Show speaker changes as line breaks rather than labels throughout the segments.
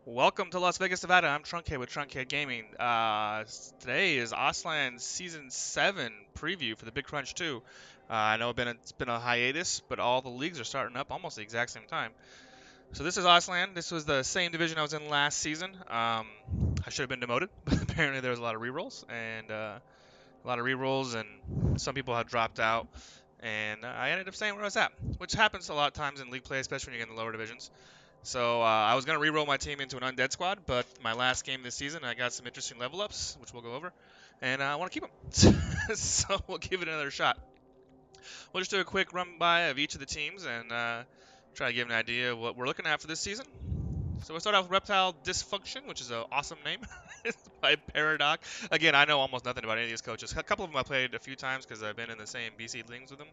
Welcome to Las Vegas, Nevada. I'm Trunkhead with Trunkhead Gaming. Today is Ostland Season 7 preview for the Big Crunch 2. I know it's been a hiatus, but all the leagues are starting up almost the exact same time. So this is Ostland. This was the same division I was in last season. I should have been demoted, but apparently there was a lot of rerolls and some people had dropped out. And I ended up staying where I was at, which happens a lot of times in league play, especially when you get in the lower divisions. So I was going to re-roll my team into an undead squad, but my last game this season, I got some interesting level ups, which we'll go over, and I want to keep them. So we'll give it another shot. We'll just do a quick run by of each of the teams and try to give an idea of what we're looking at for this season. So we'll start off with Reptile Dysfunction, which is an awesome name. It's by Paradox. Again, I know almost nothing about any of these coaches. A couple of them I played a few times because I've been in the same BC leagues with them.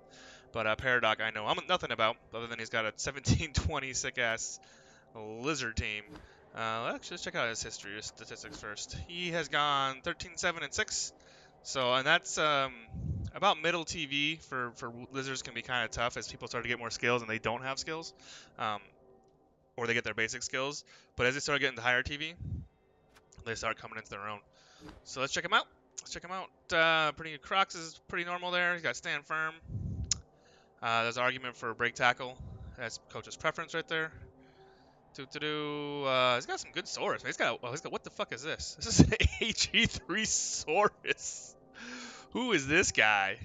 But Paradox I know nothing about, other than he's got a 1720 sick-ass Lizard team. Let's check out his history, his statistics first. He has gone 13-7-6. So, and that's about middle TV for Lizards can be kind of tough as people start to get more skills and they don't have skills, or they get their basic skills. But as they start getting to higher TV, they start coming into their own. So let's check him out. Crocs is pretty normal there. He's got stand firm. There's an argument for break tackle. That's coach's preference right there. He's got some good swords. He's got what the fuck is this? This is an AG3 Saurus. Who is this guy?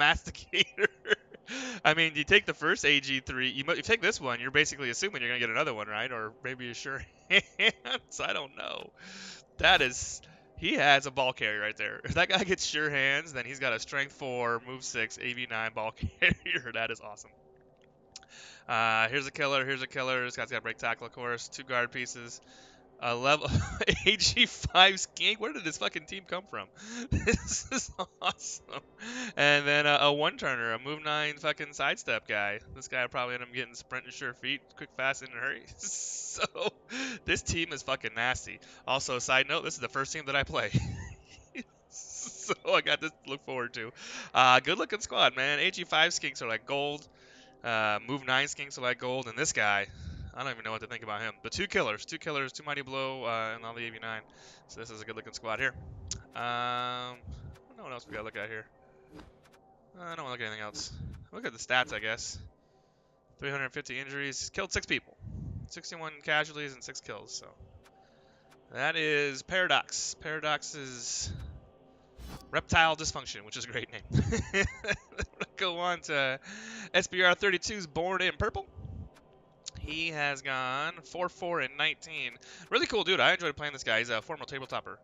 Masticator. I mean, you take the first AG3, you take this one, you're basically assuming you're gonna get another one, right? Or maybe a sure hands. I don't know. He has a ball carrier right there. If that guy gets sure hands, then he's got a strength 4, move 6, AV9 ball carrier. That is awesome. Here's a killer. This guy's got break tackle, of course. 2 guard pieces. A level AG5 skink. Where did this fucking team come from? This is awesome. And then a one-turner, a move 9 fucking sidestep guy. This guy will probably end up getting sprint and sure feet, quick, fast, and in a hurry. So this team is fucking nasty. Also, side note, this is the first team that I play. So I got this to look forward to. Good looking squad, man. AG5 skinks are like gold. Move 9 skinks are like gold, and this guy, I don't even know what to think about him. But 2 killers, 2 Mighty Blow, and all the AV9. So this is a good looking squad here. I don't know what else we gotta look at here. I don't want to look at anything else. Look at the stats, I guess. 350 injuries, killed 6 people, 61 casualties and 6 kills. So that is Paradox. Paradox is Reptile Dysfunction, which is a great name. Go on to SBR 32's Born in Purple. He has gone 4-4-19. Really cool dude. I enjoyed playing this guy. He's a former tabletopper,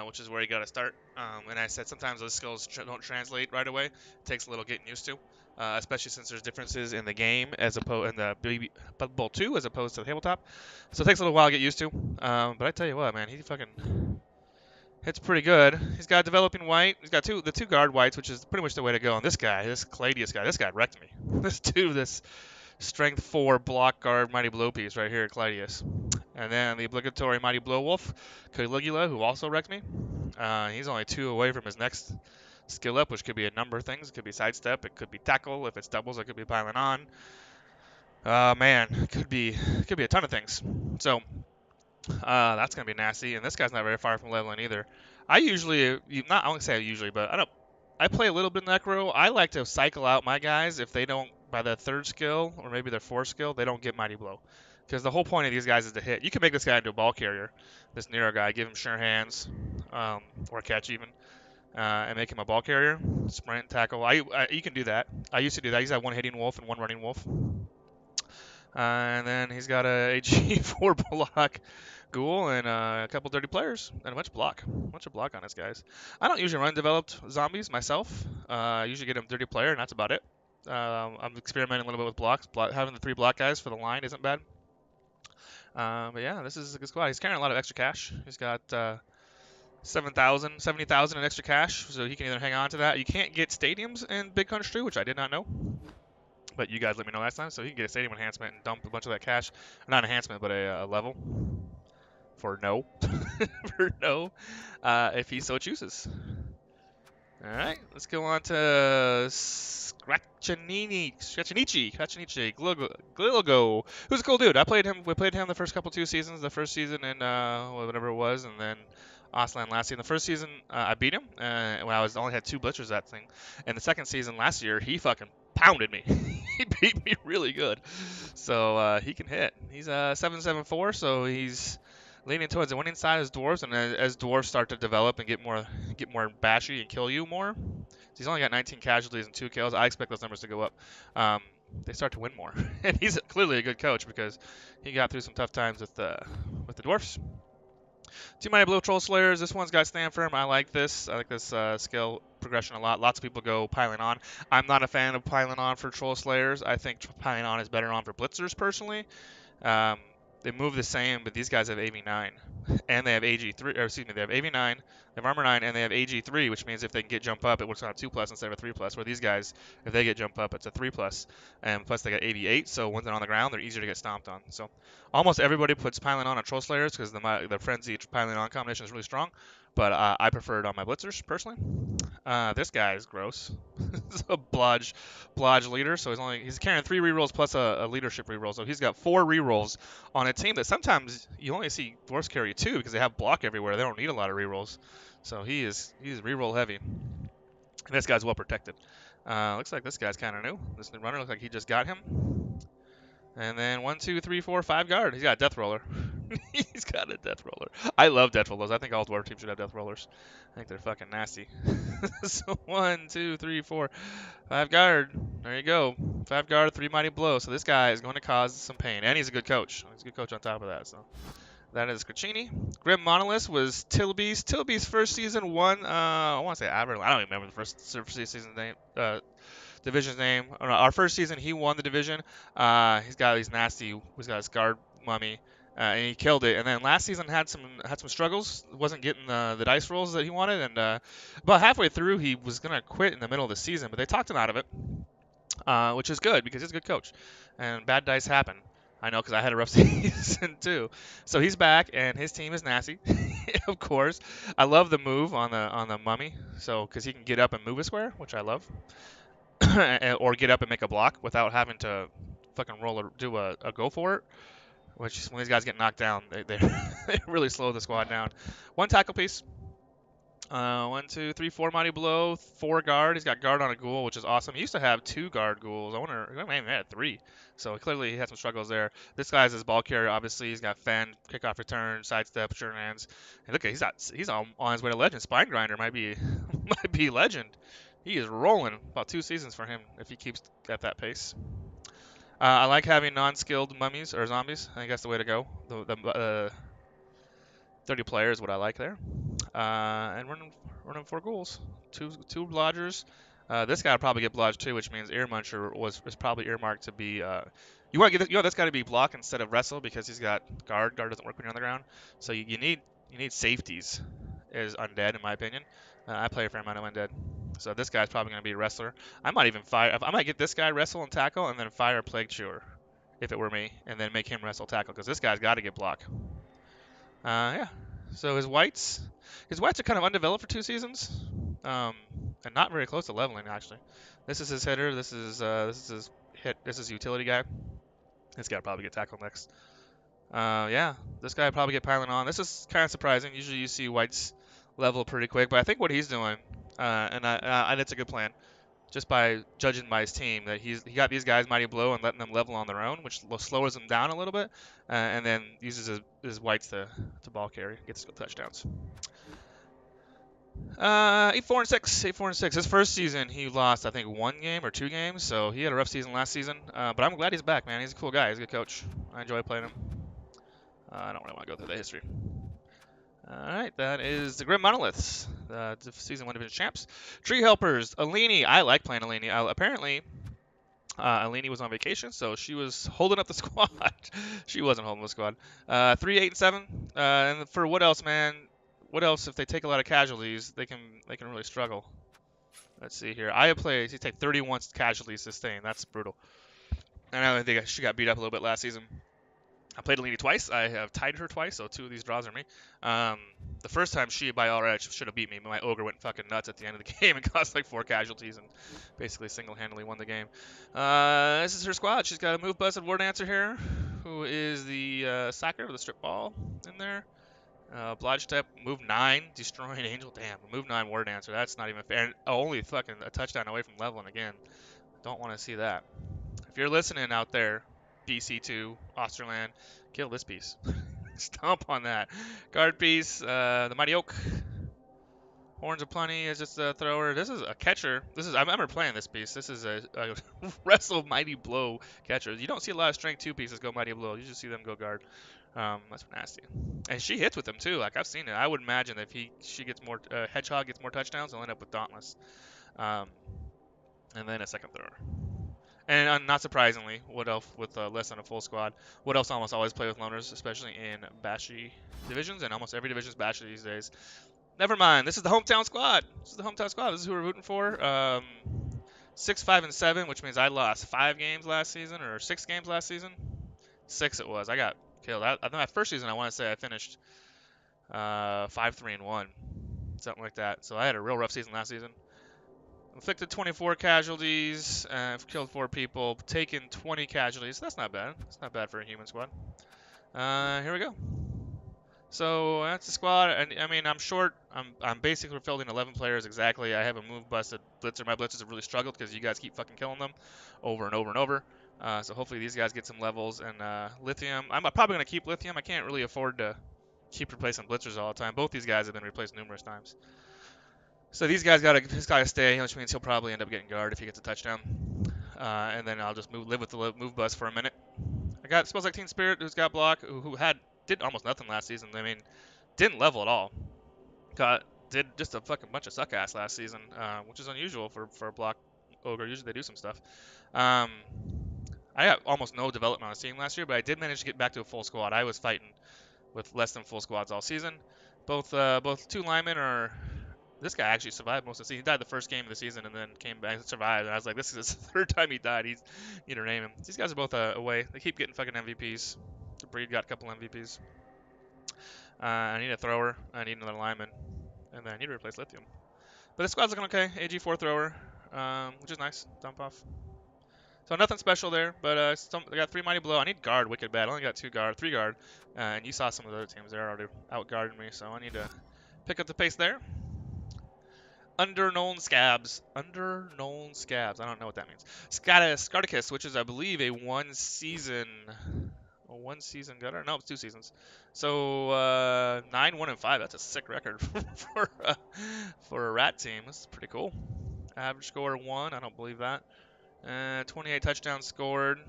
which is where you got to start. And I said sometimes those skills don't translate right away. It takes a little getting used to, especially since there's differences in the game as opposed in the Bowl 2 as opposed to the tabletop. So it takes a little while to get used to. But I tell you what, man, he fucking hits pretty good. He's got developing white. He's got the 2 guard whites, which is pretty much the way to go. And this Cladius guy, this guy wrecked me. This strength 4 block guard Mighty Blow piece right here, Cladius. And then the obligatory Mighty Blow Wolf, Caligula, who also wrecked me. He's only 2 away from his next skill up, which could be a number of things. It could be sidestep, it could be tackle. If it's doubles, it could be piling on. Man, it could be a ton of things. So that's gonna be nasty. And this guy's not very far from leveling either. I won't say usually, but I play a little bit necro. I like to cycle out my guys if they don't, by their 3rd skill or maybe their 4th skill, they don't get Mighty Blow. Because the whole point of these guys is to hit. You can make this guy into a ball carrier, this Nero guy, give him sure hands, or catch even, and make him a ball carrier, sprint, tackle. You can do that. I used to do that. He's got 1 hitting wolf and 1 running wolf. And then he's got a AG4 block ghoul and a couple dirty players and a bunch of block on his guys. I don't usually run developed zombies myself. I usually get him dirty player and that's about it. I'm experimenting a little bit with blocks. Having the 3 block guys for the line isn't bad. But yeah, this is a good squad. He's carrying a lot of extra cash. He's got 70,000 in extra cash, so he can either hang on to that. You can't get stadiums in Big Crunch 2, which I did not know. But you guys let me know last time, so he can get a stadium enhancement and dump a bunch of that cash. Not enhancement, but a level. For no. For no. If he so chooses. All right, let's go on to Glilgo, who's a cool dude. I played him. We played him the first couple 2 seasons. The first season in whatever it was, and then Ostland last season. The first season I beat him when I was only had 2 blitzers that thing, and the second season last year he fucking pounded me. He beat me really good, so he can hit. He's 7.74, so he's leaning towards the winning side as dwarves, and as dwarves start to develop and get more bashy and kill you more, he's only got 19 casualties and 2 kills. I expect those numbers to go up. They start to win more, and he's clearly a good coach because he got through some tough times with the dwarfs. 2 mighty blue troll slayers. This one's got stand firm. I like this. I like this skill progression a lot. Lots of people go piling on. I'm not a fan of piling on for troll slayers. I think piling on is better on for blitzers personally. Um, they move the same, but these guys have AV9, and they have AG3, or excuse me, they have AV9, they have Armor 9, and they have AG3, which means if they can get jump up, it works on a 2+ instead of a 3+, where these guys, if they get jump up, it's a 3+, and plus they got AV8, so once they're on the ground, they're easier to get stomped on. So almost everybody puts piling on Troll Slayers, because the Frenzy piling on combination is really strong, but I prefer it on my blitzers, personally. This guy is gross. He's a blodge leader, so he's carrying 3 rerolls plus a leadership reroll. So he's got 4 rerolls on a team that sometimes you only see dwarves carry 2 because they have block everywhere. They don't need a lot of rerolls. So he's reroll heavy. And this guy's well protected. Looks like this guy's kind of new. This new runner looks like he just got him. And then 1, 2, 3, 4, 5 guard. He's got a death roller. He's got a death roller. I love death rollers. I think all dwarf teams should have death rollers. I think they're fucking nasty. So 1, 2, 3, 4, 5 guard. There you go. 5 guard, 3 mighty blow. So this guy is going to cause some pain, and he's a good coach. He's a good coach on top of that. So that is Cracini. Grim Monolith was Tilby's. Tilby's first season won. I want to say average. I don't even remember the first season name. Division's name. Our first season, he won the division. He's got these nasty. He's got his guard mummy, and he killed it. And then last season had some struggles. Wasn't getting the dice rolls that he wanted, and about halfway through, he was gonna quit in the middle of the season, but they talked him out of it, which is good because he's a good coach. And bad dice happen. I know because I had a rough season too. So he's back, and his team is nasty, of course. I love the move on the mummy, so because he can get up and move a square, which I love. Or get up and make a block without having to fucking roll or do a go for it. Which when these guys get knocked down, they really slow the squad down. 1 tackle piece. 1, 2, 3, 4 mighty blow, 4 guard. He's got guard on a ghoul, which is awesome. He used to have 2 guard ghouls. I wonder, he maybe had 3. So clearly he had some struggles there. This guy's his ball carrier. Obviously he's got fend, kickoff return, sidestep, sure hands. And look, he's on his way to legend. Spine grinder might be legend. He is rolling. About 2 seasons for him if he keeps at that pace. I like having non-skilled mummies or zombies. I think that's the way to go. The 30 players, what I like there. And running 4 ghouls, two blodgers. This guy will probably get blodged too, which means Ear Muncher is probably earmarked to be. You want to get this guy to be block instead of wrestle because he's got guard. Guard doesn't work when you're on the ground, so you need safeties as undead in my opinion. I play a fair amount of undead, so this guy's probably going to be a wrestler. I might even fire. I might get this guy wrestle and tackle, and then fire Plague Chewer, if it were me, and then make him wrestle tackle because this guy's got to get block. Yeah. So his whites are kind of undeveloped for 2 seasons, and not very close to leveling actually. This is his hitter. This is his hit. This is utility guy. This guy will probably get tackled next. Yeah, this guy will probably get piling on. This is kind of surprising. Usually you see whites level pretty quick, but I think what he's doing, and it's a good plan, just by judging by his team, that he got these guys mighty blow and letting them level on their own, which slows them down a little bit, and then uses his whites to ball carry, gets touchdowns. 8, 4, and 6. 8, 4, and 6. His first season, he lost, I think, 1 game or 2 games, so he had a rough season last season. But I'm glad he's back, man. He's a cool guy. He's a good coach. I enjoy playing him. I don't really want to go through the history. Alright, that is the Grim Monoliths, the Season 1 Division Champs. Tree Helpers, Alini. I like playing Alini. Apparently, Alini was on vacation, so she was holding up the squad. She wasn't holding the squad. 3, 8, and 7. And for what else, man? What else? If they take a lot of casualties, they can really struggle. Let's see here. I played. She take 31 casualties sustained. That's brutal. And I think she got beat up a little bit last season. I played Alini twice. I have tied her twice, so 2 of these draws are me. Um, the first time she, by all rights, should have beat me, but my ogre went fucking nuts at the end of the game and caused like 4 casualties and basically single-handedly won the game. This is her squad. She's got a move busted war dancer here, who is the sacker with a strip ball in there. Oblige step, move 9, destroying angel. Damn, move 9 war dancer. That's not even fair. And only fucking a touchdown away from leveling again. Don't want to see that. If you're listening out there, BC2, Osterland, kill this piece. Stomp on that. Guard piece, the Mighty Oak. Horns of Plenty is just a thrower. This is a catcher. I remember playing this piece. This is a Wrestle Mighty Blow catcher. You don't see a lot of Strength 2 pieces go Mighty Blow. You just see them go guard. That's nasty. And she hits with them too. Like, I've seen it. I would imagine if she gets more, Hedgehog gets more touchdowns, they'll end up with Dauntless. And then a second thrower. And not surprisingly, Wood Elf with less than a full squad. Wood Elves almost always play with loners, especially in bashy divisions, and almost every division is bashy these days. Never mind. This is the hometown squad. This is who we're rooting for. 6, 5, and 7, which means I lost 5 games last season, or 6 games last season. 6 it was. I got killed. I think my first season, I want to say I finished 5, 3, and 1, something like that. So I had a real rough season last season. Inflicted 24 casualties, killed 4 people, taken 20 casualties. That's not bad. That's not bad for a human squad. Here we go. So that's the squad. And I mean, I'm short. I'm basically fielding 11 players exactly. I have a move busted blitzer. My blitzers have really struggled because you guys keep fucking killing them over and over and over. So hopefully these guys get some levels. And lithium. I'm probably gonna keep lithium. I can't really afford to keep replacing blitzers all the time. Both these guys have been replaced numerous times. So these guys gotta stay, which means he'll probably end up getting guard if he gets a touchdown. And then I'll just live with the move bus for a minute. I got Smells Like Teen Spirit, who's got block, who did almost nothing last season. I mean, didn't level at all. Did just a fucking bunch of suck ass last season, which is unusual for a block ogre. Usually they do some stuff. I got almost no development on the team last year, but I did manage to get back to a full squad. I was fighting with less than full squads all season. Both 2 linemen are. This guy actually survived most of the season. He died the first game of the season and then came back and survived. And I was like, this is his 3rd time he died. He's need to name him. These guys are both away. They keep getting fucking MVPs. The breed got a couple MVPs. I need a thrower. I need another lineman. And then I need to replace lithium. But the squad's looking okay. AG4 thrower, which is nice. Dump off. So nothing special there, but I got 3 Mighty Blow. I need guard wicked bad. I only got 3 guard. And you saw some of the other teams there already out-guarding me, so I need to pick up the pace there. Underknown Scabs. I don't know what that means. Scarticus, which is, I believe, a one season gutter. No, it's 2 seasons. So 9, 1, and 5. That's a sick record for a rat team. This is pretty cool. Average score 1. I don't believe that. 28 touchdowns scored.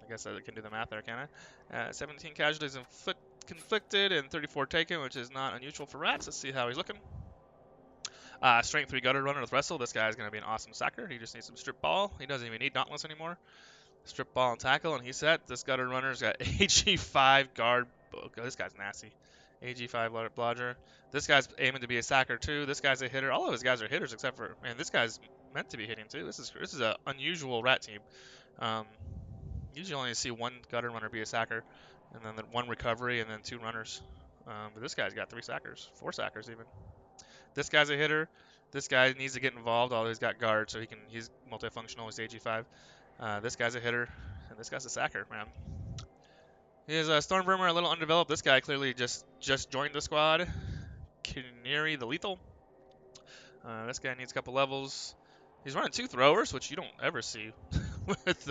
I guess I can do the math there, can I? 17 casualties conflicted and 34 taken, which is not unusual for rats. Let's see how he's looking. Strength 3 gutter runner with wrestle. This guy's going to be an awesome sacker. He just needs some strip ball. He doesn't even need dauntless anymore. Strip ball and tackle, and he's set. This gutter runner's got AG5 guard. Oh, this guy's nasty. AG5 blodger. This guy's aiming to be a sacker too. This guy's a hitter. All of his guys are hitters except for, man, this guy's meant to be hitting too. This is an unusual rat team. Usually only see 1 gutter runner be a sacker, and then 1 recovery, and then 2 runners. But this guy's got 3 sackers, 4 sackers even. This guy's a hitter. This guy needs to get involved, although he's got guard, so he's multifunctional. He's AG5. This guy's a hitter, and this guy's a sacker, man. He's a Stormbringer, a little undeveloped. This guy clearly just joined the squad. Canary the Lethal. This guy needs a couple levels. He's running 2 throwers, which you don't ever see with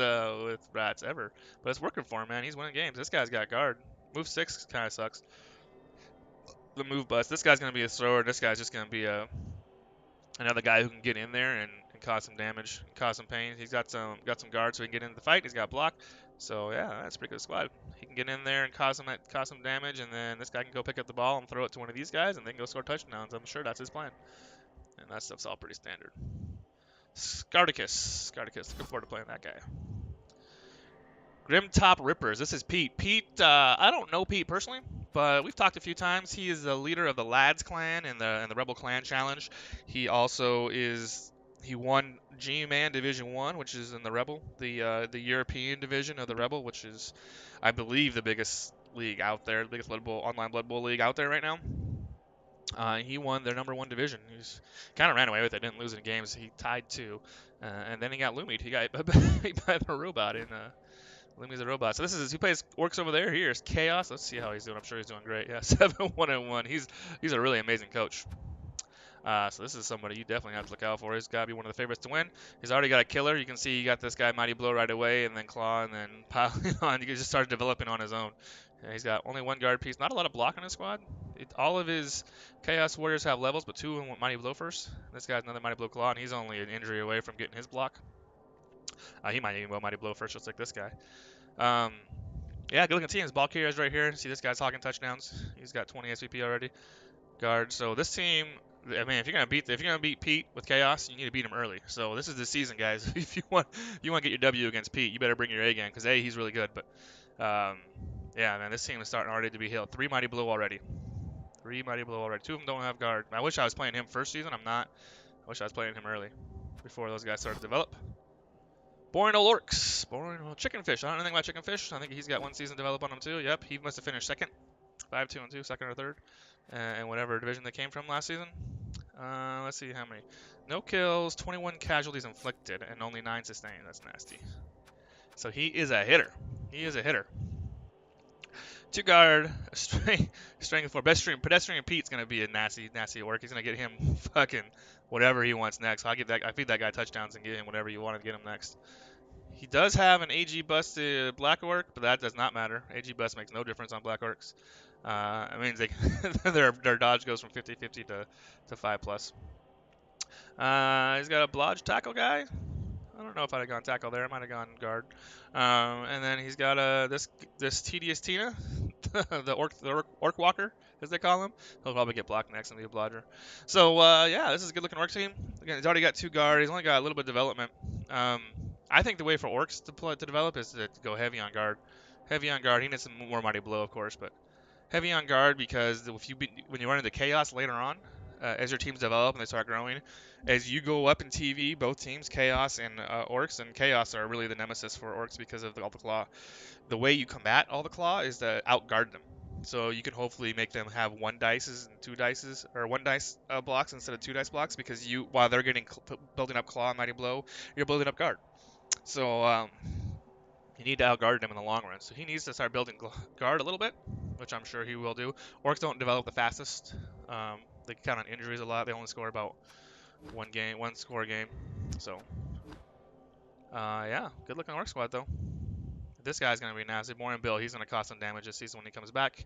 rats ever. But it's working for him, man. He's winning games. This guy's got guard. Move 6 kind of sucks. The move bust. This guy's going to be a thrower. This guy's just going to be another guy who can get in there and cause some damage, cause some pain. He's got some guard so he can get into the fight. He's got block. So yeah, that's a pretty good squad. He can get in there and cause some damage, and then this guy can go pick up the ball and throw it to one of these guys, and they can go score touchdowns. I'm sure that's his plan. And that stuff's all pretty standard. Scarticus. Looking forward to playing that guy. Grim Top Rippers. This is Pete. Pete, I don't know Pete personally, but we've talked a few times. He is the leader of the Lads clan in the Rebel Clan Challenge. He also is He won G-Man Division 1, which is in the Rebel, the European division of the Rebel, which is, I believe, the biggest league out there, the biggest online Blood Bowl league out there right now. He won their number 1 division. He's kind of ran away with it, didn't lose any games. He tied 2, and then he got Lumied. He got beat by the robot in Lumi's a robot. So this is he plays Orcs over there. Here's Chaos. Let's see how he's doing. I'm sure he's doing great. Yeah, 7-1-1. He's a really amazing coach. So this is somebody you definitely have to look out for. He's got to be one of the favorites to win. He's already got a killer. You can see he got this guy Mighty Blow right away, and then Claw, and then piling on. He just started developing on his own. Yeah, he's got only 1 guard piece. Not a lot of block on his squad. All of his Chaos Warriors have levels, but 2 of them want Mighty Blow first. This guy's another Mighty Blow Claw, and he's only an injury away from getting his block. He might even well Mighty Blow first, just like this guy. Yeah, good looking team. His ball carrier is right here. See this guy's hogging touchdowns. He's got 20 SVP already. Guard. So this team, I mean, if you're gonna beat Pete with Chaos, you need to beat him early. So this is the season, guys. If you want to get your W against Pete, you better bring your A game because he's really good. But yeah, man, this team is starting already to be hit. 3 Mighty Blow already. 3 Mighty Blow already. 2 of them don't have guard. I wish I was playing him first season. I'm not. I wish I was playing him early before those guys started to develop. Boring old Orcs. Boring old Chicken Fish. I don't know anything about Chicken Fish. I think he's got 1 season develop on him too. Yep, he must have finished second. 5-2-2, second or third. And whatever division they came from last season. Let's see how many. No kills, 21 casualties inflicted, and only 9 sustained. That's nasty. So he is a hitter. He is a hitter. 2 guard, strength 4. Pedestrian Pete's gonna be a nasty work. He's gonna get him fucking whatever he wants next. I feed that guy touchdowns and get him whatever you want to get him next. He does have an AG busted Black Orc, but that does not matter. AG bust makes no difference on Black Orcs. It means their dodge goes from 50-50 to 5+. He's got a blodge tackle guy. I don't know if I'd have gone tackle there. I might have gone guard. And then he's got this tedious Tina, the orc walker, as they call him. He'll probably get blocked next and be a blodger. So yeah, this is a good looking orc team. Again, he's already got 2 guard. He's only got a little bit of development. I think the way for orcs to develop is to go heavy on guard. Heavy on guard. He needs some more Mighty Blow, of course, but heavy on guard because when you run into chaos later on, as your teams develop and they start growing, as you go up in TV, both teams, Chaos and Orcs, and Chaos are really the nemesis for Orcs because of all the claw. The way you combat all the claw is to outguard them. So you can hopefully make them have 1 dices and 2 dices, or 1 dice blocks instead of 2 dice blocks, because while they're building up claw and Mighty Blow, you're building up guard. So you need to outguard him in the long run. So he needs to start building guard a little bit, which I'm sure he will do. Orcs don't develop the fastest. They count on injuries a lot. They only score about 1 score a game. So yeah, good looking Orc squad though. This guy's gonna be nasty. Boring Bill, he's gonna cost some damage this season when he comes back.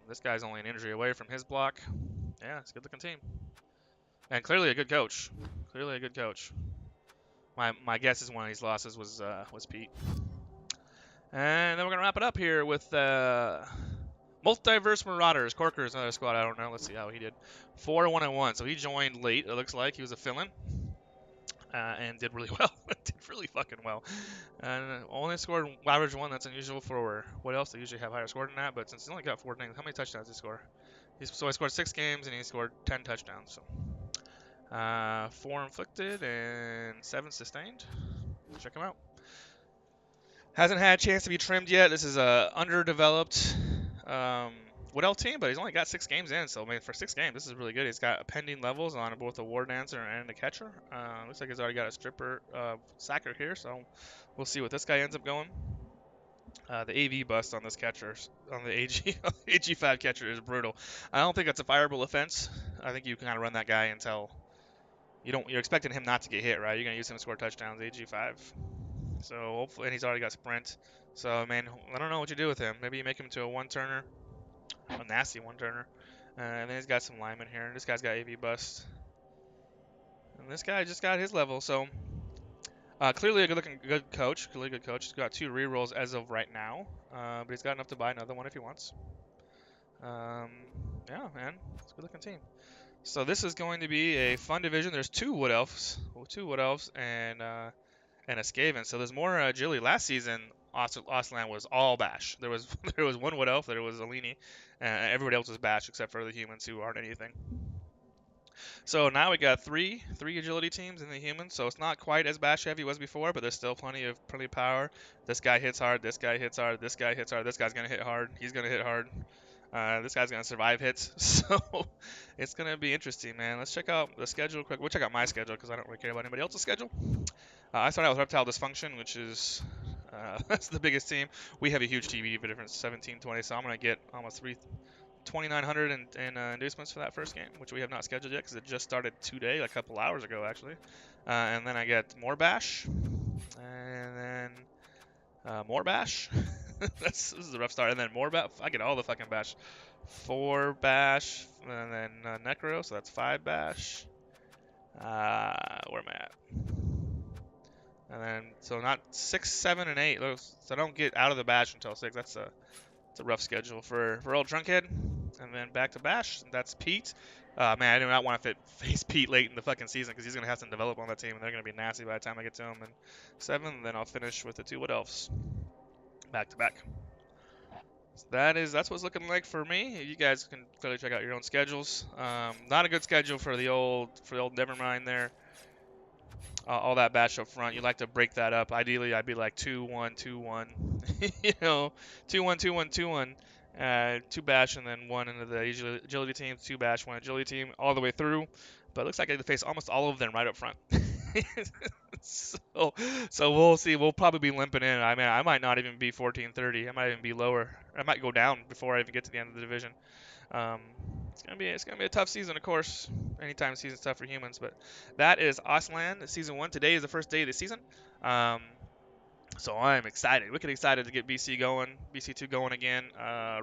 This guy's only an injury away from his block. Yeah, it's a good looking team. And clearly a good coach. Clearly a good coach. My guess is one of these losses was Pete. And then we're going to wrap it up here with Multiverse Marauders. Corker's another squad. I don't know. Let's see how he did. 4-1-1. So he joined late, it looks like. He was a fill-in. And did really well. Did really fucking well. And only scored average 1. That's unusual for what else? They usually have higher score than that. But since he's only got 4 things, how many touchdowns did he score? So he scored 6 games and he scored 10 touchdowns. So 4 inflicted and 7 sustained. Check him out. Hasn't had a chance to be trimmed yet. This is a underdeveloped Woodell team, but he's only got 6 games in. So I mean, for 6 games, this is really good. He's got pending levels on both the War Dancer and the Catcher. Looks like he's already got a Stripper Sacker here, so we'll see what this guy ends up going. The AV bust on this catcher, on the AG5 catcher, is brutal. I don't think it's a fireable offense. I think you can kind of run that guy until you're expecting him not to get hit, right? You're gonna use him to score touchdowns. AG5. So hopefully, and he's already got sprint. So man, I don't know what you do with him. Maybe you make him to a 1-turner, a nasty 1-turner. And then he's got some linemen here. This guy's got AV bust, and this guy just got his level. So clearly a good coach. Clearly a good coach. He's got 2 rerolls as of right now, but he's got enough to buy another one if he wants. Yeah, man, it's a good looking team. So this is going to be a fun division. There's 2 Wood Elves, and a Skaven. So there's more agility. Last season, Ostland was all bash. There was 1 Wood Elf, there was Alini, and everybody else was bash except for the humans who aren't anything. So now we got three agility teams in the humans, so it's not quite as bash heavy as before, but there's still plenty of power. This guy hits hard, this guy hits hard, this guy hits hard, this guy's gonna hit hard, he's gonna hit hard. This guy's gonna survive hits, so it's gonna be interesting, man. Let's check out the schedule quick. We'll check out my schedule because I don't really care about anybody else's schedule. I started out with Reptile Dysfunction, which is that's the biggest team. We have a huge TV difference, 17-20, so I'm gonna get almost 2,900 in inducements for that first game, which we have not scheduled yet because it just started today, like a couple hours ago actually. And then I get more bash, and then more bash. This is a rough start. And then more bash. I get all the fucking bash. 4 bash, and then necro, so that's 5 bash. Where am I at? And then so not 6, 7, and 8. So I don't get out of the bash until 6. It's a rough schedule for old Drunkhead. And then back to bash. That's Pete. Man, I do not want to face Pete late in the fucking season because he's gonna have to develop on that team, and they're gonna be nasty by the time I get to him. And 7, and then I'll finish with the 2 Wood Elves. Back to back. So that's what it's looking like for me. You guys can clearly check out your own schedules. Not a good schedule for the old Nevermind there. All that bash up front. You like to break that up. Ideally, I'd be like 2-1, 2-1. You know, 2-1, 2-1, 2-1. 2 bash and then 1 into the agility team. 2 bash, 1 agility team, all the way through. But it looks like I get to face almost all of them right up front. So we'll see. We'll probably be limping in. I mean, I might not even be 1430. I might even be lower. I might go down before I even get to the end of the division. Um, it's gonna be a tough season, of course. Anytime season's tough for humans, but that is Ostland season 1. Today is the first day of the season. Um, so I'm excited, wicked excited to get BC going, BC2 going again.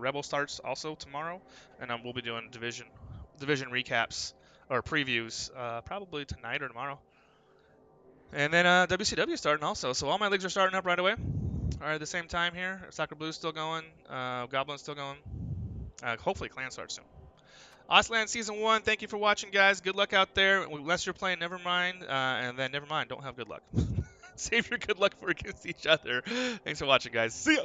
Rebel starts also tomorrow, and we'll be doing division recaps or previews probably tonight or tomorrow. And then WCW starting also. So all my leagues are starting up right away. All right, at the same time here. Soccer Blue's still going. Goblin's still going. Hopefully Clan starts soon. Ostland Season 1, thank you for watching, guys. Good luck out there. Unless you're playing Nevermind, and then Nevermind, don't have good luck. Save your good luck for against each other. Thanks for watching, guys. See ya!